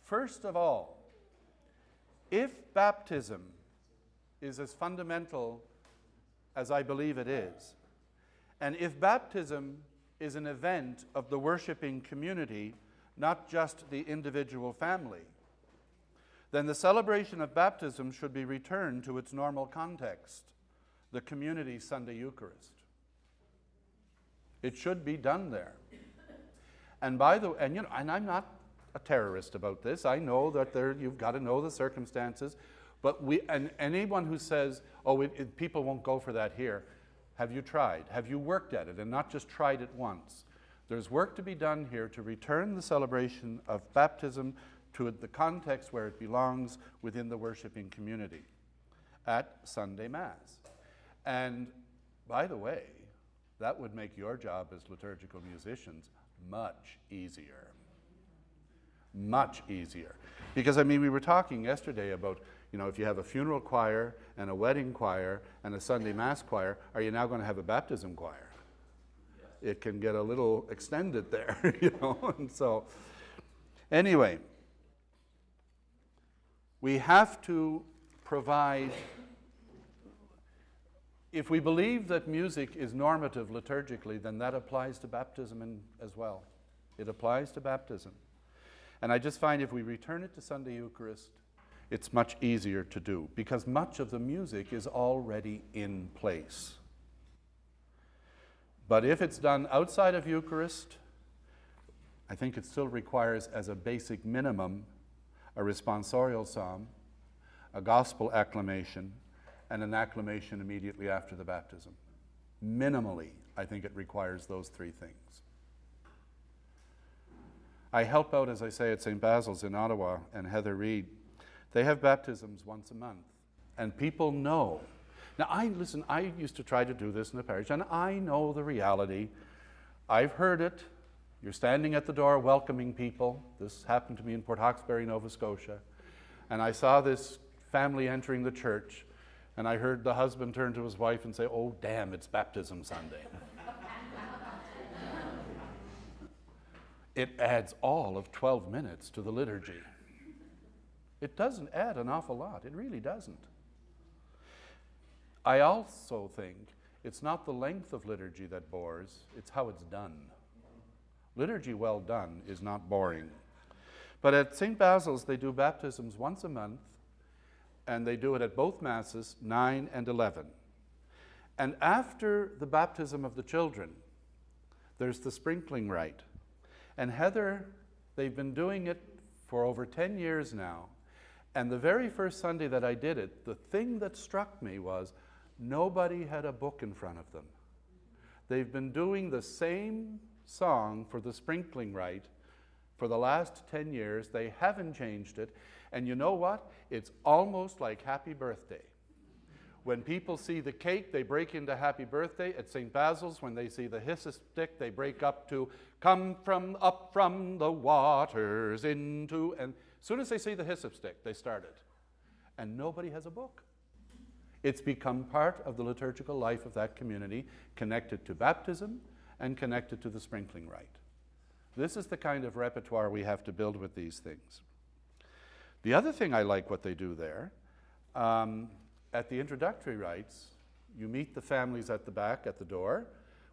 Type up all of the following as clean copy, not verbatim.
First of all, if baptism is as fundamental as I believe it is, and if baptism is an event of the worshiping community, not just the individual family, then the celebration of baptism should be returned to its normal context, the community Sunday Eucharist. It should be done there. And and I'm not a terrorist about this. I know that you've got to know the circumstances, but and anyone who says, oh, people won't go for that here, have you tried? Have you worked at it and not just tried it once? There's work to be done here to return the celebration of baptism to the context where it belongs within the worshiping community at Sunday Mass. And by the way, that would make your job as liturgical musicians much easier. Much easier. Because, I mean, we were talking yesterday about, if you have a funeral choir and a wedding choir and a Sunday Mass choir, are you now going to have a baptism choir? Yes. It can get a little extended there, and so, anyway, we have to provide, if we believe that music is normative liturgically, then that applies to baptism as well. It applies to baptism. And I just find if we return it to Sunday Eucharist, it's much easier to do because much of the music is already in place. But if it's done outside of Eucharist, I think it still requires as a basic minimum a responsorial psalm, a gospel acclamation, and an acclamation immediately after the baptism. Minimally, I think it requires those three things. I help out, as I say, at St. Basil's in Ottawa, and Heather Reed. They have baptisms once a month, and people know. Now, I used to try to do this in the parish, and I know the reality. I've heard it. You're standing at the door welcoming people. This happened to me in Port Hawkesbury, Nova Scotia. And I saw this family entering the church, and I heard the husband turn to his wife and say, "Oh, damn, it's baptism Sunday." It adds all of 12 minutes to the liturgy. It doesn't add an awful lot. It really doesn't. I also think it's not the length of liturgy that bores, it's how it's done. Liturgy well done is not boring. But at St. Basil's, they do baptisms once a month, and they do it at both Masses, 9 and 11. And after the baptism of the children, there's the sprinkling rite. And Heather, they've been doing it for over 10 years now. And the very first Sunday that I did it, the thing that struck me was nobody had a book in front of them. They've been doing the same song for the sprinkling rite for the last 10 years. They haven't changed it. And you know what? It's almost like Happy Birthday. When people see the cake, they break into Happy Birthday. At St. Basil's, when they see the hyssop stick, they break up to "Come up from the waters into," and as soon as they see the hyssop stick, they start it. And nobody has a book. It's become part of the liturgical life of that community, connected to baptism and connected to the sprinkling rite. This is the kind of repertoire we have to build with these things. The other thing I like what they do there, at the introductory rites, you meet the families at the back, at the door.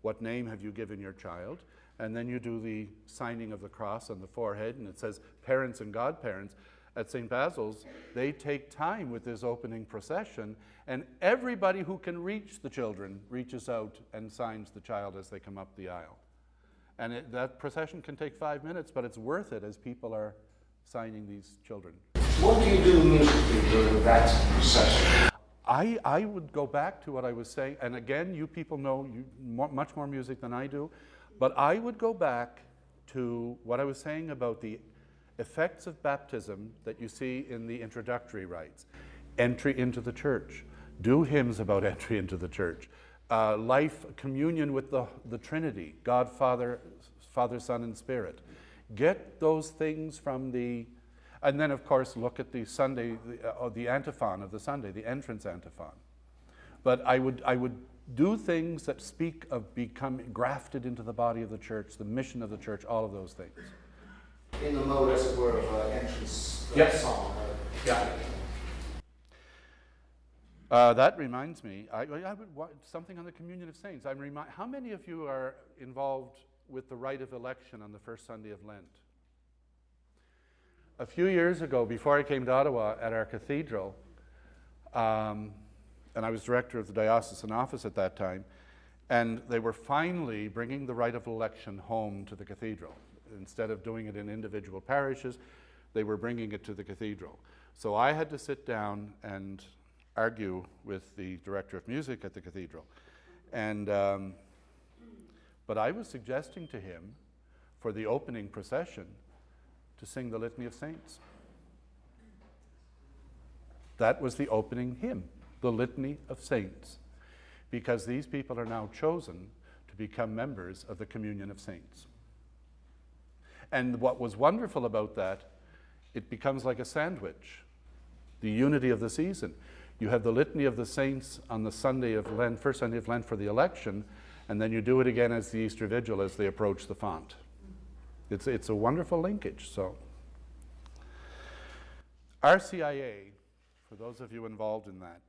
What name have you given your child? And then you do the signing of the cross on the forehead, and it says parents and godparents. At St. Basil's, they take time with this opening procession, and everybody who can reach the children reaches out and signs the child as they come up the aisle. And that procession can take 5 minutes, but it's worth it as people are signing these children. What do you do musically during that procession? I would go back to what I was saying, and again, you people know much more music than I do, but I would go back to what I was saying about the effects of baptism that you see in the introductory rites. Entry into the church. Do hymns about entry into the church. Life, communion with the Trinity, God, Father, Son, and Spirit. Get those things from the... And then, of course, look at the Sunday, the antiphon of the Sunday, the entrance antiphon. But I would do things that speak of becoming grafted into the body of the church, the mission of the church, all of those things. In the mode, as it were, of entrance the Yes. song. Yeah. That reminds me, I would want something on the Communion of Saints. How many of you are involved with the rite of election on the first Sunday of Lent? A few years ago, before I came to Ottawa, at our cathedral, and I was director of the diocesan office at that time, and they were finally bringing the rite of election home to the cathedral. Instead of doing it in individual parishes, they were bringing it to the cathedral. So I had to sit down and argue with the director of music at the cathedral. And, but I was suggesting to him, for the opening procession, to sing the Litany of Saints. That was the opening hymn, the Litany of Saints, because these people are now chosen to become members of the Communion of Saints. And what was wonderful about that, it becomes like a sandwich, the unity of the season. You have the Litany of the Saints on the Sunday of Lent, first Sunday of Lent for the election, and then you do it again as the Easter Vigil as they approach the font. It's a wonderful linkage. So, RCIA, for those of you involved in that,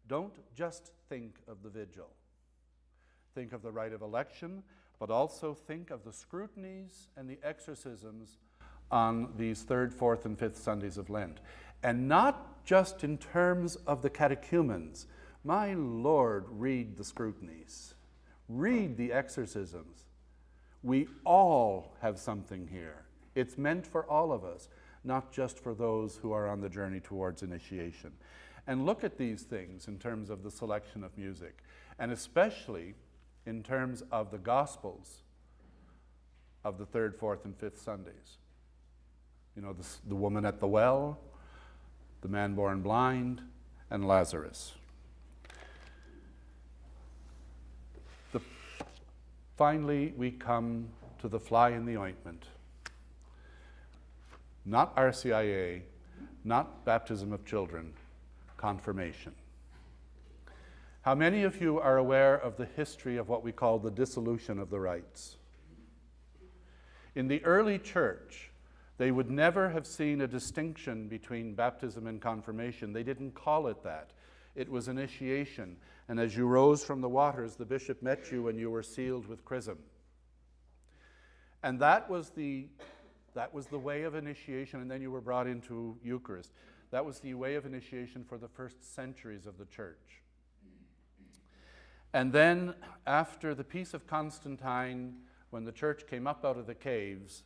don't just think of the vigil. Think of the rite of election, but also think of the scrutinies and the exorcisms on these third, fourth, and fifth Sundays of Lent. And not just in terms of the catechumens. My Lord, read the scrutinies. Read the exorcisms. We all have something here. It's meant for all of us, not just for those who are on the journey towards initiation. And look at these things in terms of the selection of music, and especially in terms of the Gospels of the third, fourth, and fifth Sundays. You know, the woman at the well, the man born blind, and Lazarus. Finally, we come to the fly in the ointment. Not RCIA, not baptism of children, confirmation. How many of you are aware of the history of what we call the dissolution of the rites? In the early church, they would never have seen a distinction between baptism and confirmation. They didn't call it that. It was initiation. And as you rose from the waters, the bishop met you and you were sealed with chrism. And that was the way of initiation, and then you were brought into Eucharist. That was the way of initiation for the first centuries of the church. And then after the Peace of Constantine, when the church came up out of the caves,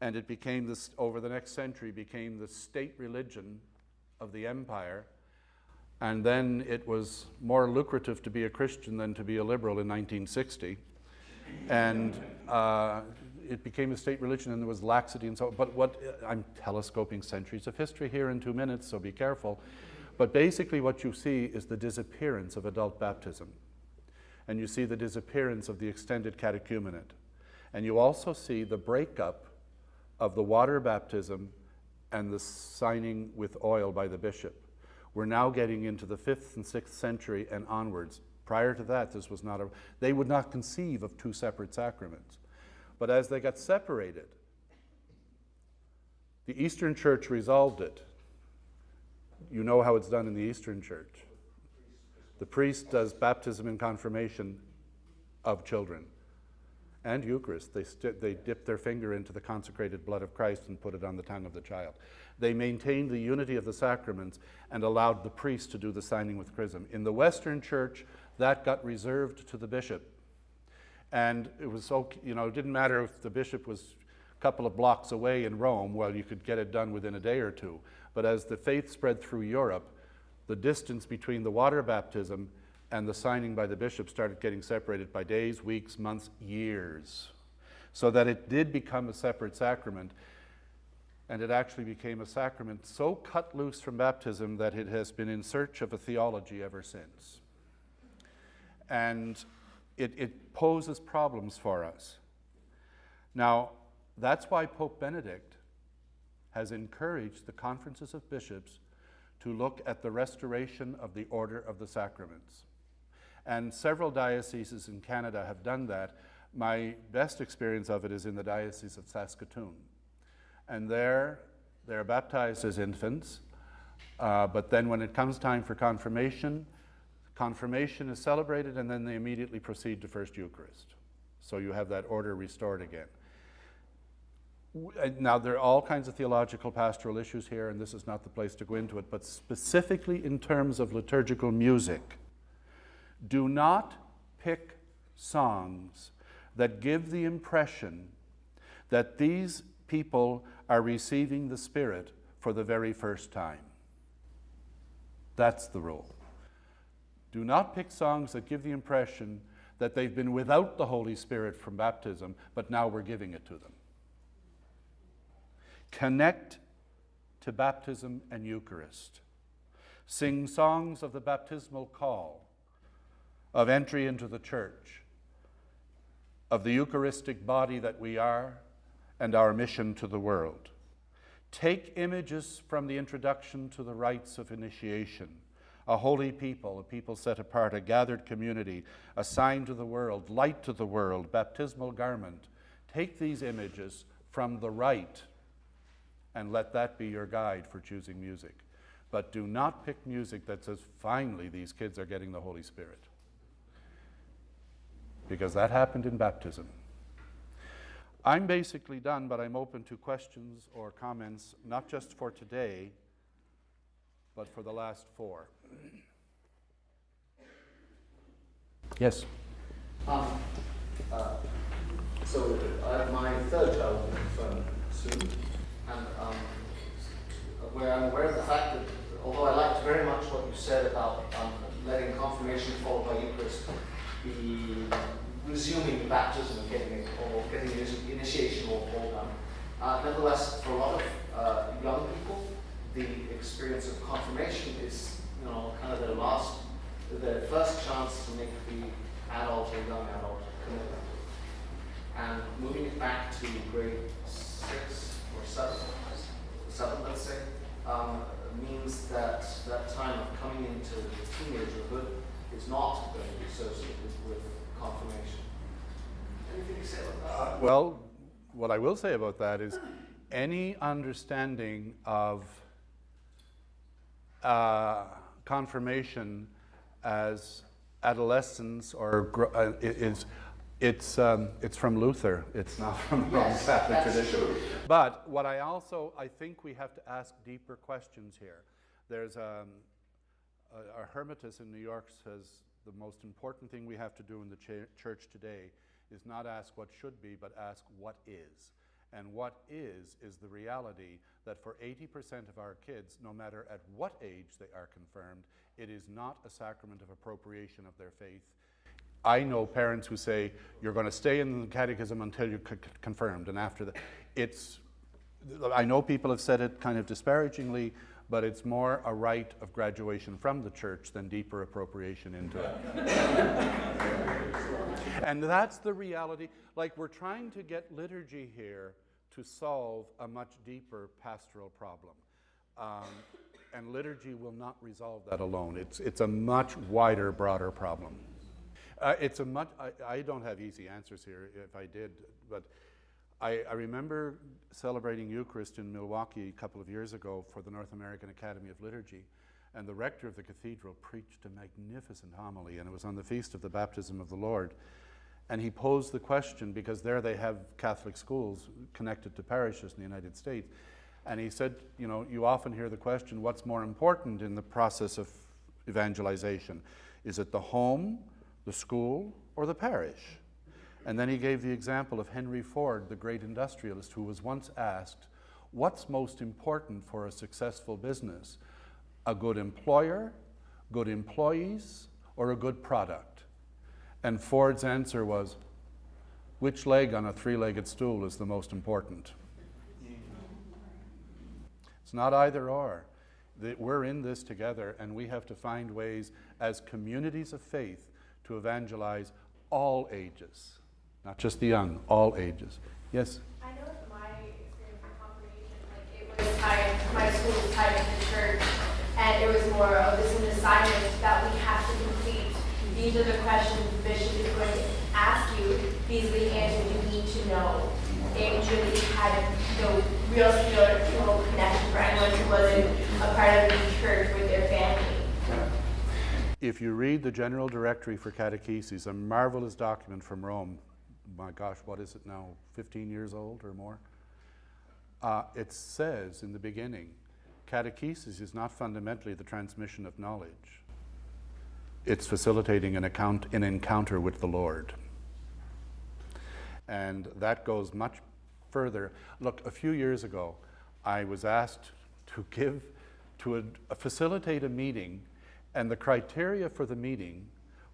and it became this, over the next century, became the state religion of the empire, and then it was more lucrative to be a Christian than to be a liberal in 1960. And it became a state religion, and there was laxity and so on. But I'm telescoping centuries of history here in 2 minutes, so be careful. But basically what you see is the disappearance of adult baptism. And you see the disappearance of the extended catechumenate. And you also see the breakup of the water baptism and the signing with oil by the bishop. We're now getting into the 5th and 6th century and onwards. Prior to that, this was not they would not conceive of two separate sacraments. But as they got separated, the Eastern Church resolved it. You know how it's done in the Eastern Church. The priest does baptism and confirmation of children and Eucharist. They dip their finger into the consecrated blood of Christ and put it on the tongue of the child. They maintained the unity of the sacraments and allowed the priest to do the signing with chrism. In the Western Church, that got reserved to the bishop. And it was okay, you know, it didn't matter if the bishop was a couple of blocks away in Rome, well, you could get it done within a day or two. But as the faith spread through Europe, the distance between the water baptism and the signing by the bishop started getting separated by days, weeks, months, years. So that it did become a separate sacrament. And it actually became a sacrament so cut loose from baptism that it has been in search of a theology ever since. And it poses problems for us. Now, that's why Pope Benedict has encouraged the conferences of bishops to look at the restoration of the order of the sacraments. And several dioceses in Canada have done that. My best experience of it is in the Diocese of Saskatoon. And there, They're baptized as infants, but then when it comes time for confirmation, confirmation is celebrated, and then they immediately proceed to First Eucharist. So you have that order restored again. Now, there are all kinds of theological pastoral issues here, and this is not the place to go into it, but specifically in terms of liturgical music, do not pick songs that give the impression that these people are receiving the Spirit for the very first time. That's the rule. Do not pick songs that give the impression that they've been without the Holy Spirit from baptism, but now we're giving it to them. Connect to baptism and Eucharist. Sing songs of the baptismal call, of entry into the church, of the Eucharistic body that we are, and our mission to the world. Take images from the introduction to the rites of initiation. A holy people, a people set apart, a gathered community, a sign to the world, light to the world, baptismal garment. Take these images from the rite and let that be your guide for choosing music. But do not pick music that says, finally, these kids are getting the Holy Spirit. Because that happened in baptism. I'm basically done, but I'm open to questions or comments, not just for today, but for the last 4. Yes? So I have my third child confirmed soon, and where I'm aware of the fact that, although I liked very much what you said about letting confirmation followed by Eucharist be resuming baptism and getting initiation all done. Nevertheless, for a lot of young people, the experience of confirmation is, kind of their first chance to make the adult or young adult commitment. And moving it back to grade 6 or 7, let's say, means that that time of coming into teenagerhood is not going to be associated with confirmation. Anything to say about that? Well, what I will say about that is any understanding of confirmation as adolescence or it's from Luther. It's not from the Roman Catholic tradition. True. But what I think we have to ask deeper questions here. There's a hermitist in New York says the most important thing we have to do in the church today is not ask what should be, but ask what is. And what is the reality that for 80% of our kids, no matter at what age they are confirmed, it is not a sacrament of appropriation of their faith. I know parents who say, you're going to stay in the catechism until you're confirmed, and after that, I know people have said it kind of disparagingly, but it's more a rite of graduation from the church than deeper appropriation into it. And that's the reality. Like, we're trying to get liturgy here to solve a much deeper pastoral problem. And liturgy will not resolve that alone. It's a much wider, broader problem. I don't have easy answers here. If I did, but I remember celebrating Eucharist in Milwaukee a couple of years ago for the North American Academy of Liturgy, and the rector of the cathedral preached a magnificent homily, and it was on the Feast of the Baptism of the Lord. And he posed the question, because there they have Catholic schools connected to parishes in the United States, and he said, you often hear the question, what's more important in the process of evangelization? Is it the home, the school, or the parish? And then he gave the example of Henry Ford, the great industrialist, who was once asked, what's most important for a successful business? A good employer, good employees, or a good product? And Ford's answer was, which leg on a 3-legged stool is the most important? It's not either or. We're in this together, and we have to find ways as communities of faith to evangelize all ages. Not just the young, all ages. Yes? I know that my experience with confirmation, it was tied, my school was tied to the church, and it was more of this an assignment that we have to complete. These are the questions the bishop is going to ask you. These are the answers you need to know. It really had the real spiritual connection for anyone who wasn't a part of the church with their family. If you read the General Directory for Catechesis, a marvelous document from Rome, my gosh, what is it now, 15 years old or more? It says in the beginning, catechesis is not fundamentally the transmission of knowledge. It's facilitating an encounter with the Lord. And that goes much further. Look, a few years ago, I was asked to facilitate a meeting, and the criteria for the meeting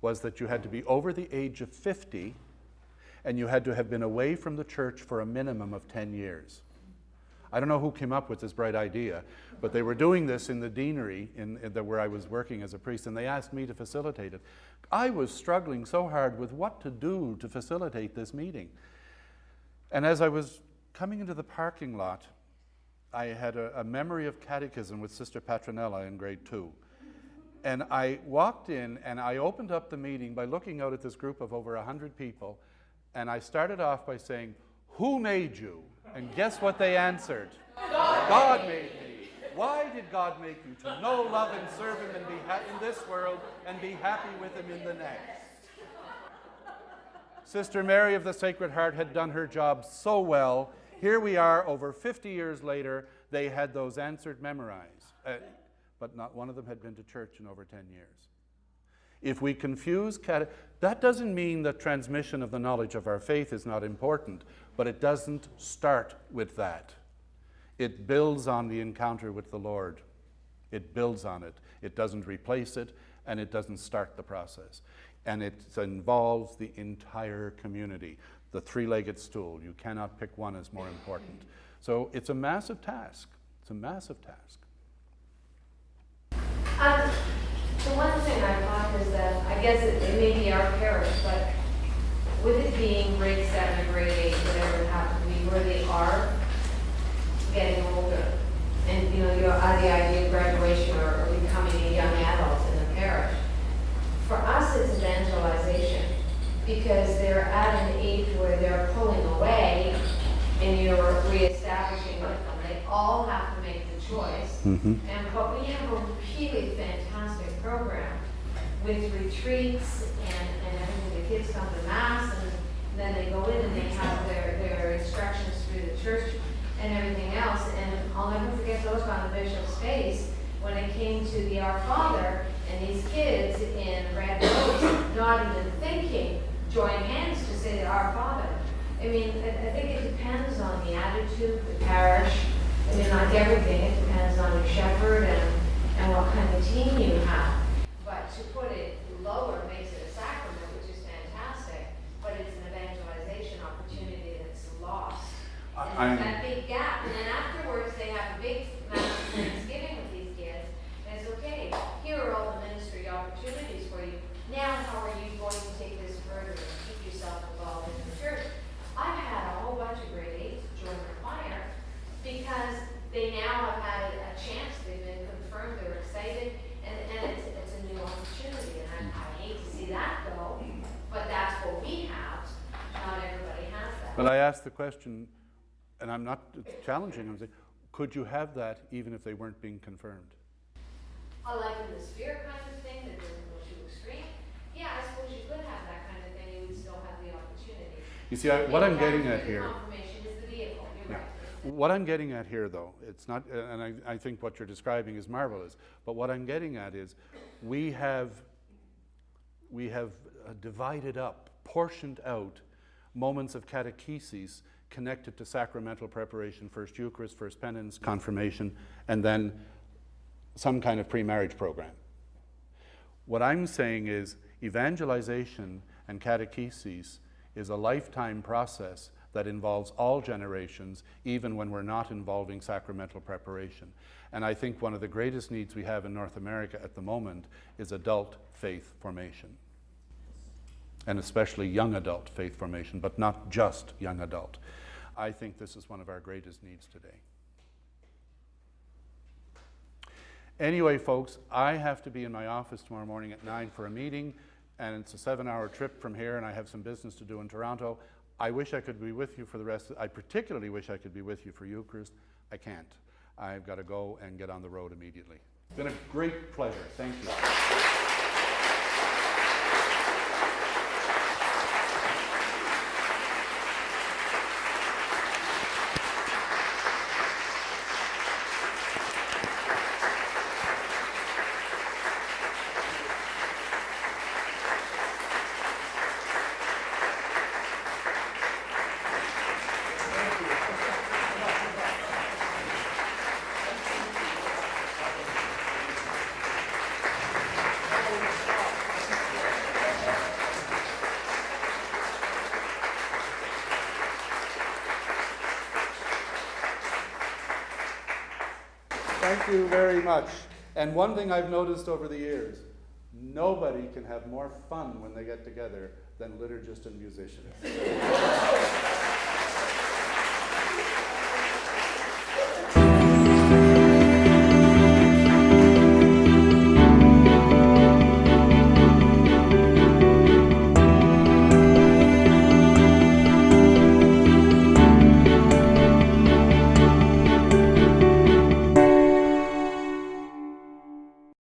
was that you had to be over the age of 50 and you had to have been away from the church for a minimum of 10 years. I don't know who came up with this bright idea, but they were doing this in the deanery where I was working as a priest, and they asked me to facilitate it. I was struggling so hard with what to do to facilitate this meeting. And as I was coming into the parking lot, I had a memory of catechism with Sister Petronella in grade 2. And I walked in and I opened up the meeting by looking out at this group of over 100 people, and I started off by saying, "Who made you?" And guess what they answered? God made me. Why did God make you? To know, love, and serve Him and be in this world and be happy with Him in the next. Sister Mary of the Sacred Heart had done her job so well. Here we are, over 50 years later, they had those answered memorized. But not one of them had been to church in over 10 years. If we confuse that doesn't mean that transmission of the knowledge of our faith is not important, but it doesn't start with that. It builds on the encounter with the Lord. It builds on it. It doesn't replace it, and it doesn't start the process. And it involves the entire community. The three-legged stool. You cannot pick one as more important. So it's a massive task. It's a massive task. The one thing I thought is that, I guess it may be our parish, but with it being grade 7 or grade 8, whatever it happens to be, where they are getting older, and you're out of the idea of graduation or becoming a young adult in the parish, for us it's evangelization, because they're at an age where they're pulling away and you're reestablishing with them. They all have to make the choice. But we have a really fantastic program with retreats and everything. The kids come to Mass, and then they go in and they have their instructions through the church and everything else. And I'll never forget to look on the bishop's face when it came to the Our Father, and these kids in red robes, not even thinking, join hands to say the Our Father. I mean, I think it depends on the attitude, the parish. I mean, like everything, it depends on your shepherd and what kind of team you have. But to put it lower makes it a sacrament, which is fantastic, but it's an evangelization opportunity that's lost. And that big gap. And then afterwards, they have a big massive Thanksgiving with these kids. And it's okay, here are all the ministry opportunities for you. Now, how are you going to take this further and keep yourself involved in the church? I've had a whole bunch of grade 8s join the choir because they now have had a chance, they've been confirmed, they're excited, and it's a new opportunity, and I hate to see that go, but that's what we have. Not everybody has that. But I asked the question, and I'm not challenging, I'm saying, could you have that even if they weren't being confirmed? Like in the sphere kind of thing that doesn't go too extreme, yeah, I suppose you could have that kind of thing, you would still have the opportunity. You see, what I'm getting at here. Confirmation is the vehicle, you're right. What I'm getting at here, though, it's not, and I think what you're describing is marvelous, but what I'm getting at is we have divided up, portioned out moments of catechesis connected to sacramental preparation, first Eucharist, first penance, confirmation, and then some kind of pre-marriage program. What I'm saying is evangelization and catechesis is a lifetime process that involves all generations, even when we're not involving sacramental preparation. And I think one of the greatest needs we have in North America at the moment is adult faith formation. And especially young adult faith formation, but not just young adult. I think this is one of our greatest needs today. Anyway, folks, I have to be in my office tomorrow morning at 9 for a meeting, and it's a 7-hour trip from here, and I have some business to do in Toronto. I wish I could be with you for the rest. I particularly wish I could be with you for Eucharist. I can't. I've got to go and get on the road immediately. It's been a great pleasure. Thank you. Thank you very much. And one thing I've noticed over the years, nobody can have more fun when they get together than liturgists and musicians.